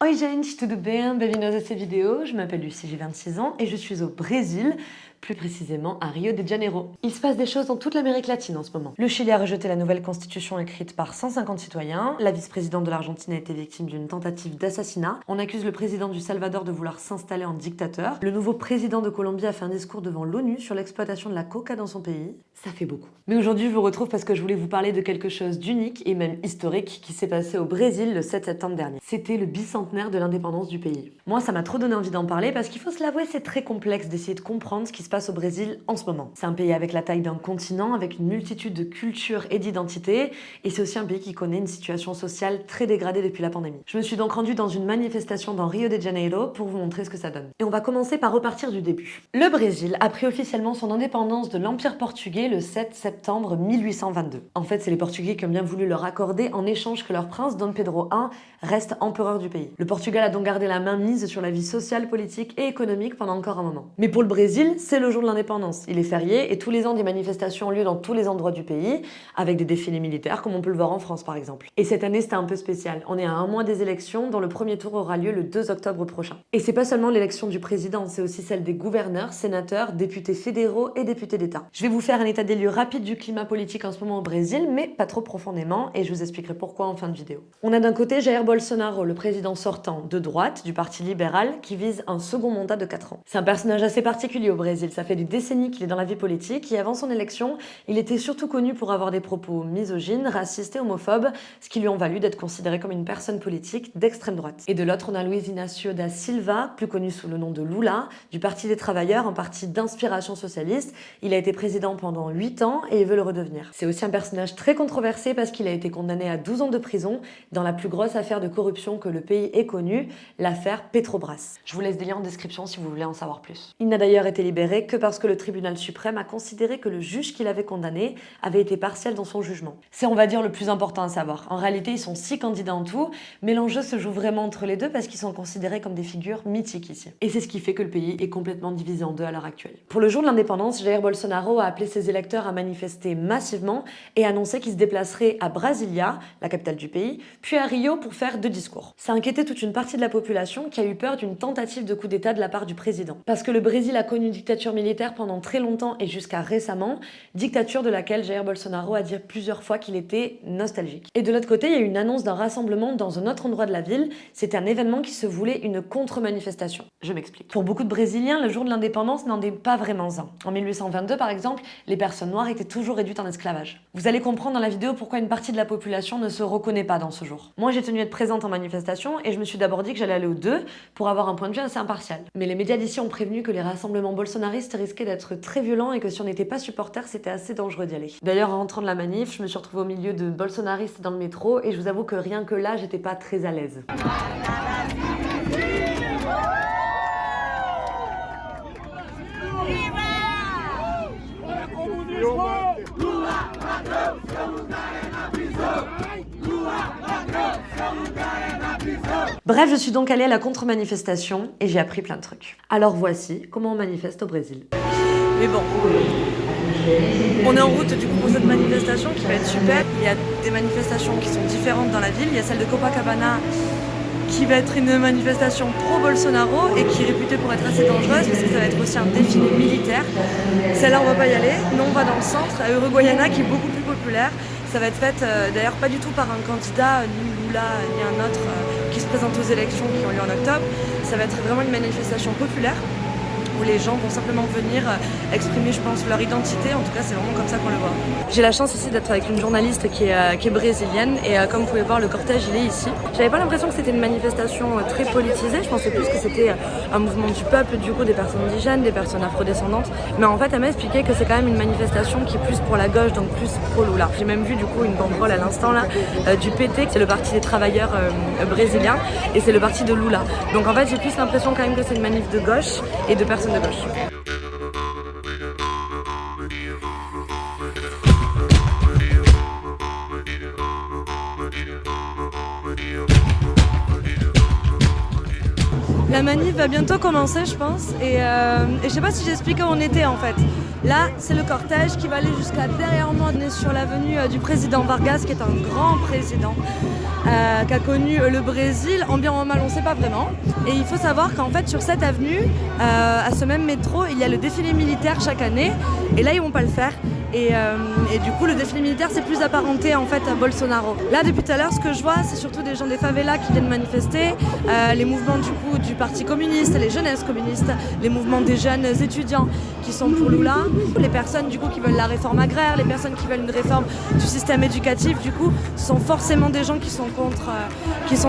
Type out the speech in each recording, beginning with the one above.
Oi gente, tudo bem? Bem-vindos à cette vidéo. Je m'appelle Lucie, j'ai 26 ans et je suis au Brésil, plus précisément à Rio de Janeiro. Il se passe des choses dans toute l'Amérique latine en ce moment. Le Chili a rejeté la nouvelle constitution écrite par 150 citoyens, la vice-présidente de l'Argentine a été victime d'une tentative d'assassinat, on accuse le président du Salvador de vouloir s'installer en dictateur, le nouveau président de Colombie a fait un discours devant l'ONU sur l'exploitation de la coca dans son pays. Ça fait beaucoup. Mais aujourd'hui, je vous retrouve parce que je voulais vous parler de quelque chose d'unique et même historique qui s'est passé au Brésil le 7 septembre dernier. C'était le bicentenaire de l'indépendance du pays. Moi, ça m'a trop donné envie d'en parler parce qu'il faut se l'avouer, c'est très complexe d'essayer de comprendre ce qui se passe au Brésil en ce moment. C'est un pays avec la taille d'un continent, avec une multitude de cultures et d'identités, et c'est aussi un pays qui connaît une situation sociale très dégradée depuis la pandémie. Je me suis donc rendue dans une manifestation dans Rio de Janeiro pour vous montrer ce que ça donne. Et on va commencer par repartir du début. Le Brésil a pris officiellement son indépendance de l'Empire portugais le 7 septembre 1822. En fait, c'est les Portugais qui ont bien voulu leur accorder en échange que leur prince Dom Pedro I reste empereur du pays. Le Portugal a donc gardé la main mise sur la vie sociale, politique et économique pendant encore un moment. Mais pour le Brésil, c'est le jour de l'indépendance. Il est férié et tous les ans des manifestations ont lieu dans tous les endroits du pays, avec des défilés militaires comme on peut le voir en France par exemple. Et cette année, c'était un peu spécial. On est à un mois des élections dont le premier tour aura lieu le 2 octobre prochain. Et c'est pas seulement l'élection du président, c'est aussi celle des gouverneurs, sénateurs, députés fédéraux et députés d'État. Je vais vous faire un état des lieux rapide du climat politique en ce moment au Brésil, mais pas trop profondément, et je vous expliquerai pourquoi en fin de vidéo. On a d'un côté Jair Bolsonaro, le président sortant de droite du Parti libéral, qui vise un second mandat de 4 ans. C'est un personnage assez particulier au Brésil, ça fait des décennies qu'il est dans la vie politique, et avant son élection, il était surtout connu pour avoir des propos misogynes, racistes et homophobes, ce qui lui ont valu d'être considéré comme une personne politique d'extrême droite. Et de l'autre, on a Luiz Inácio da Silva, plus connu sous le nom de Lula, du Parti des Travailleurs, un parti d'inspiration socialiste. Il a été président pendant 8 ans et il veut le redevenir. C'est aussi un personnage très controversé parce qu'il a été condamné à 12 ans de prison dans la plus grosse affaire de corruption que le pays ait connue, l'affaire Petrobras. Je vous laisse des liens en description si vous voulez en savoir plus. Il n'a d'ailleurs été libéré que parce que le tribunal suprême a considéré que le juge qui l'avait condamné avait été partial dans son jugement. C'est, on va dire, le plus important à savoir. En réalité, ils sont 6 candidats en tout, mais l'enjeu se joue vraiment entre les deux parce qu'ils sont considérés comme des figures mythiques ici. Et c'est ce qui fait que le pays est complètement divisé en deux à l'heure actuelle. Pour le jour de l'indépendance, Jair Bolsonaro a appelé ses électeurs à manifester massivement et annoncé qu'il se déplacerait à Brasilia, la capitale du pays, puis à Rio pour faire 2 discours. Ça a inquiété toute une partie de la population qui a eu peur d'une tentative de coup d'État de la part du président. Parce que le Brésil a connu une dictature militaire pendant très longtemps et jusqu'à récemment, dictature de laquelle Jair Bolsonaro a dit plusieurs fois qu'il était nostalgique. Et de l'autre côté, il y a eu une annonce d'un rassemblement dans un autre endroit de la ville. C'était un événement qui se voulait une contre-manifestation. Je m'explique. Pour beaucoup de Brésiliens, le jour de l'indépendance n'en est pas vraiment un. En 1822, par exemple, les personnes noires étaient toujours réduites en esclavage. Vous allez comprendre dans la vidéo pourquoi une partie de la population ne se reconnaît pas dans ce jour. Moi, j'ai tenu à être présente en manifestation et je me suis d'abord dit que j'allais aller aux deux pour avoir un point de vue assez impartial. Mais les médias d'ici ont prévenu que les rassemblements bolsonaristes risquaient d'être très violents et que si on n'était pas supporter, c'était assez dangereux d'y aller. D'ailleurs, en rentrant de la manif, je me suis retrouvée au milieu de bolsonaristes dans le métro et je vous avoue que rien que là, j'étais pas très à l'aise. Bref, je suis donc allée à la contre-manifestation et j'ai appris plein de trucs. Alors voici comment on manifeste au Brésil. Mais bon, on est en route du coup pour cette manifestation qui va être super. Il y a des manifestations qui sont différentes dans la ville. Il y a celle de Copacabana qui va être une manifestation pro-Bolsonaro et qui est réputée pour être assez dangereuse parce que ça va être aussi un défilé militaire. Celle-là, on va pas y aller. Nous, on va dans le centre, à Uruguayana, qui est beaucoup plus populaire. Ça va être faite d'ailleurs pas du tout par un candidat, ni Lula, ni un autre qui se présente aux élections qui ont lieu en octobre. Ça va être vraiment une manifestation populaire où les gens vont simplement venir exprimer, je pense, leur identité. En tout cas, c'est vraiment comme ça qu'on le voit. J'ai la chance ici d'être avec une journaliste qui est brésilienne et comme vous pouvez voir, le cortège, il est ici. J'avais pas l'impression que c'était une manifestation très politisée. Je pensais plus que c'était un mouvement du peuple, du coup, des personnes indigènes, des personnes afrodescendantes. Mais en fait, elle m'a expliqué que c'est quand même une manifestation qui est plus pour la gauche, donc plus pro-Lula. J'ai même vu du coup une banderole à l'instant là du PT, c'est le Parti des Travailleurs brésiliens, et c'est le parti de Lula. Donc en fait, j'ai plus l'impression quand même que c'est une manif de gauche et de personnes de gauche. La manif va bientôt commencer, je pense, et je sais pas si j'explique où on était en fait. Là, c'est le cortège qui va aller jusqu'à derrière moi. On est sur l'avenue du président Vargas, qui est un grand président qui a connu le Brésil, en bien ou en mal, on ne sait pas vraiment. Et il faut savoir qu'en fait, sur cette avenue, à ce même métro, il y a le défilé militaire chaque année. Et là, ils ne vont pas le faire. Et du coup, le défilé militaire, c'est plus apparenté en fait à Bolsonaro. Là, depuis tout à l'heure, ce que je vois, c'est surtout des gens des favelas qui viennent manifester, les mouvements du coup du Parti communiste, les jeunesses communistes, les mouvements des jeunes étudiants qui sont pour Lula, les personnes du coup qui veulent la réforme agraire, les personnes qui veulent une réforme du système éducatif, du coup, ce sont forcément des gens qui sont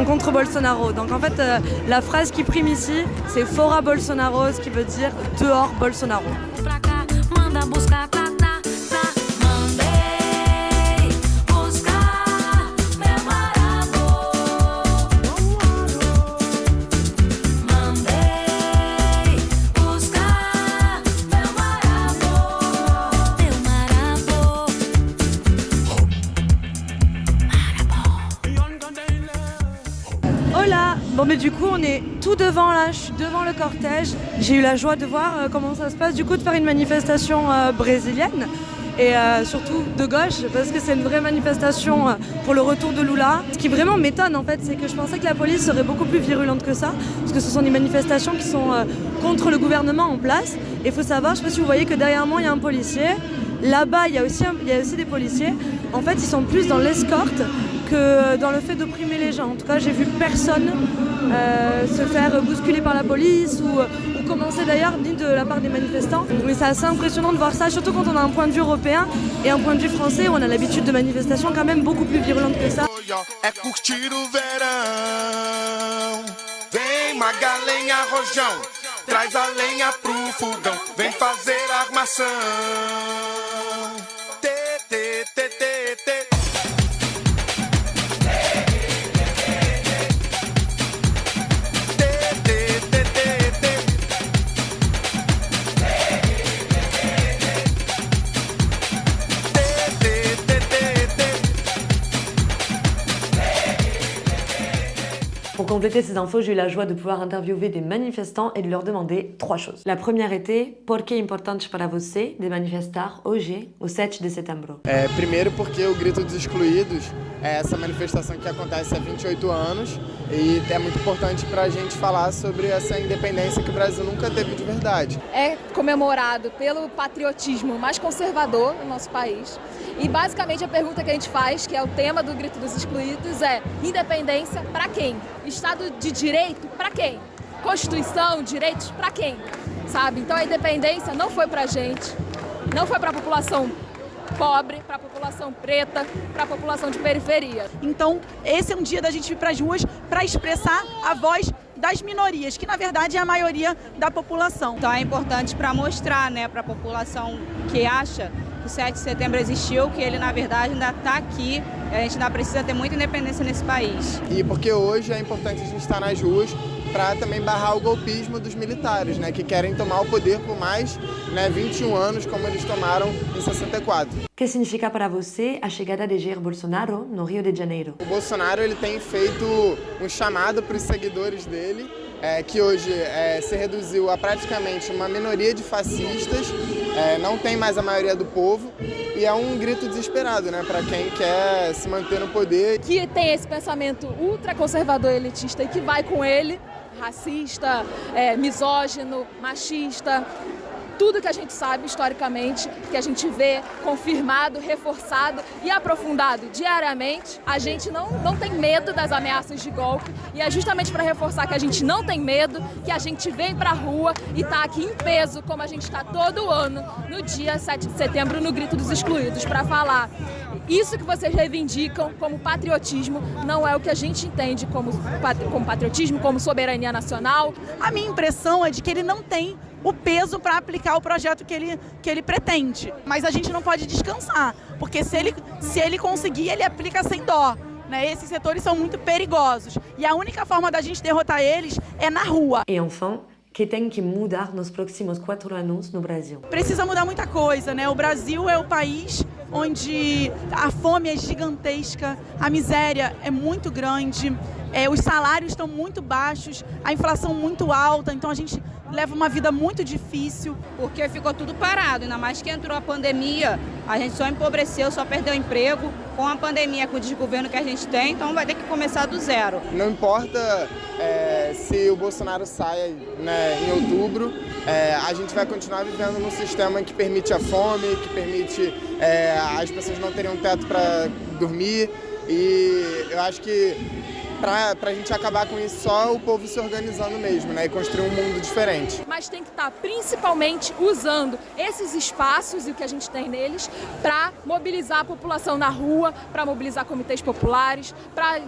contre Bolsonaro. Donc en fait, la phrase qui prime ici, c'est Fora Bolsonaro, ce qui veut dire dehors Bolsonaro. Hola. Bon mais du coup on est tout devant là, je suis devant le cortège. J'ai eu la joie de voir comment ça se passe, du coup de faire une manifestation brésilienne et surtout de gauche parce que c'est une vraie manifestation pour le retour de Lula. Ce qui vraiment m'étonne en fait, c'est que je pensais que la police serait beaucoup plus virulente que ça parce que ce sont des manifestations qui sont contre le gouvernement en place. Et il faut savoir, je sais pas si vous voyez que derrière moi il y a un policier. Là-bas il y a aussi des policiers. En fait ils sont plus dans l'escorte que dans le fait d'opprimer les gens. En tout cas, j'ai vu personne se faire bousculer par la police ou commencer d'ailleurs ni de la part des manifestants. Mais c'est assez impressionnant de voir ça, surtout quand on a un point de vue européen et un point de vue français où on a l'habitude de manifestations quand même beaucoup plus virulentes que ça. É curtir o verão. Vem Magalenha Rojão, traz a lenha pro fogão, vem fazer armação. Tê, tê, tê, tê, tê. Pour compléter ces infos, j'ai eu la joie de pouvoir interviewer des manifestants et de leur demander 3 choses. La première était por que é importante para você de manifestar hoje, o 7 de setembro? Primeiro porque o Grito dos Excluídos é essa manifestação que acontece há 28 anos e é muito importante para a gente falar sobre essa independência que o Brasil nunca teve de verdade. É comemorado pelo patriotismo mais conservador do nosso país e basicamente a pergunta que a gente faz, que é o tema do Grito dos Excluídos, é independência para quem? Estado de direito para quem? Constituição, direitos para quem? Sabe? Então a independência não foi pra gente, não foi para a população pobre, para a população preta, para a população de periferia. Então, esse é um dia da gente ir para as ruas para expressar a voz das minorias, que na verdade é a maioria da população. Então é importante para mostrar, né, para a população que acha que o 7 de setembro existiu, que ele na verdade ainda está aqui, a gente ainda precisa ter muita independência nesse país. E porque hoje é importante a gente estar nas ruas para também barrar o golpismo dos militares, né, que querem tomar o poder por mais 21 anos, como eles tomaram em 64. O que significa para você a chegada de Jair Bolsonaro no Rio de Janeiro? O Bolsonaro ele tem feito um chamado para os seguidores dele, que hoje se reduziu a praticamente uma minoria de fascistas, não tem mais a maioria do povo, e é um grito desesperado, né, para quem quer se manter no poder. Que tem esse pensamento ultraconservador elitista e que vai com ele, racista, misógino, machista, tudo que a gente sabe historicamente, que a gente vê confirmado, reforçado e aprofundado diariamente. A gente não tem medo das ameaças de golpe e é justamente para reforçar que a gente não tem medo que a gente vem para a rua e está aqui em peso, como a gente está todo ano, no dia 7 de setembro, no Grito dos Excluídos, para falar isso que vocês reivindicam como patriotismo não é o que a gente entende como patriotismo, como soberania nacional. A minha impressão é de que ele não tem o peso para aplicar o projeto que ele pretende. Mas a gente não pode descansar, porque se ele conseguir, ele aplica sem dó. Né? Esses setores são muito perigosos. E a única forma da gente derrotar eles é na rua. E, enfin, que tem que mudar nos próximos 4 anos no Brasil? Precisa mudar muita coisa, né? O Brasil é o país onde a fome é gigantesca, a miséria é muito grande, os salários estão muito baixos, a inflação muito alta, então a gente leva uma vida muito difícil. Porque ficou tudo parado, ainda mais que entrou a pandemia, a gente só empobreceu, só perdeu emprego. Com a pandemia, com o desgoverno que a gente tem, então vai ter que começar do zero. Não importa se o Bolsonaro sai, né, em outubro, a gente vai continuar vivendo num sistema que permite a fome, que permite as pessoas não terem um teto para dormir. E eu acho que pra gente acabar com isso, só o povo se organizando mesmo, né, e construir um mundo diferente. Mas tem que estar principalmente usando esses espaços e o que a gente tem neles para mobilizar a população na rua, para mobilizar comitês populares, para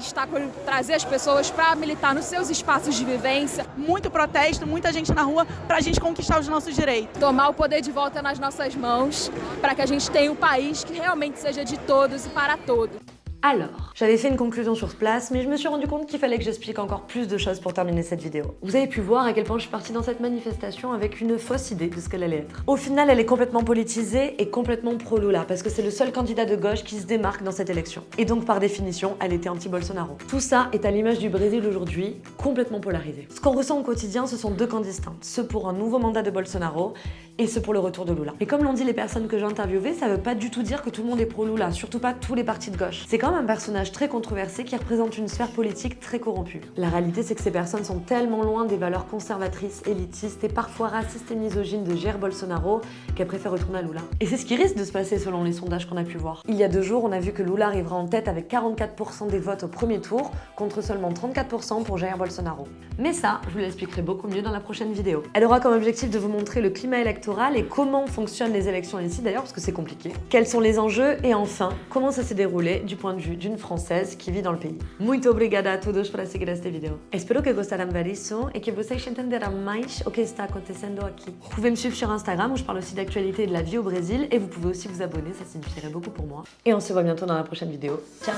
trazer as pessoas para militar nos seus espaços de vivência. Muito protesto, muita gente na rua para a gente conquistar os nossos direitos. Tomar o poder de volta nas nossas mãos para que a gente tenha um país que realmente seja de todos e para todos. Alors, j'avais fait une conclusion sur place, mais je me suis rendu compte qu'il fallait que j'explique encore plus de choses pour terminer cette vidéo. Vous avez pu voir à quel point je suis partie dans cette manifestation avec une fausse idée de ce qu'elle allait être. Au final, elle est complètement politisée et complètement pro-Lula, parce que c'est le seul candidat de gauche qui se démarque dans cette élection. Et donc, par définition, elle était anti-Bolsonaro. Tout ça est à l'image du Brésil aujourd'hui, complètement polarisé. Ce qu'on ressent au quotidien, ce sont deux camps distincts, ceux pour un nouveau mandat de Bolsonaro et ceux pour le retour de Lula. Mais comme l'ont dit les personnes que j'ai interviewées, ça veut pas du tout dire que tout le monde est pro-Lula, surtout pas tous les partis de gauche. C'est quand même un personnage très controversé qui représente une sphère politique très corrompue. La réalité, c'est que ces personnes sont tellement loin des valeurs conservatrices, élitistes et parfois racistes et misogynes de Jair Bolsonaro qu'elles préfèrent retourner à Lula. Et c'est ce qui risque de se passer selon les sondages qu'on a pu voir. Il y a 2 jours, on a vu que Lula arrivera en tête avec 44% des votes au premier tour, contre seulement 34% pour Jair Bolsonaro. Mais ça, je vous l'expliquerai beaucoup mieux dans la prochaine vidéo. Elle aura comme objectif de vous montrer le climat électoral et comment fonctionnent les élections ici d'ailleurs, parce que c'est compliqué. Quels sont les enjeux et enfin, comment ça s'est déroulé du point de vue d'une Française qui vit dans le pays. Muito obrigada a todos por assistir esta vidéo. Espero que gostaram disso et que vocês entenderão mais o que está acontecendo aqui. Vous pouvez me suivre sur Instagram où je parle aussi d'actualité et de la vie au Brésil et vous pouvez aussi vous abonner, ça signifierait beaucoup pour moi. Et on se voit bientôt dans la prochaine vidéo. Ciao!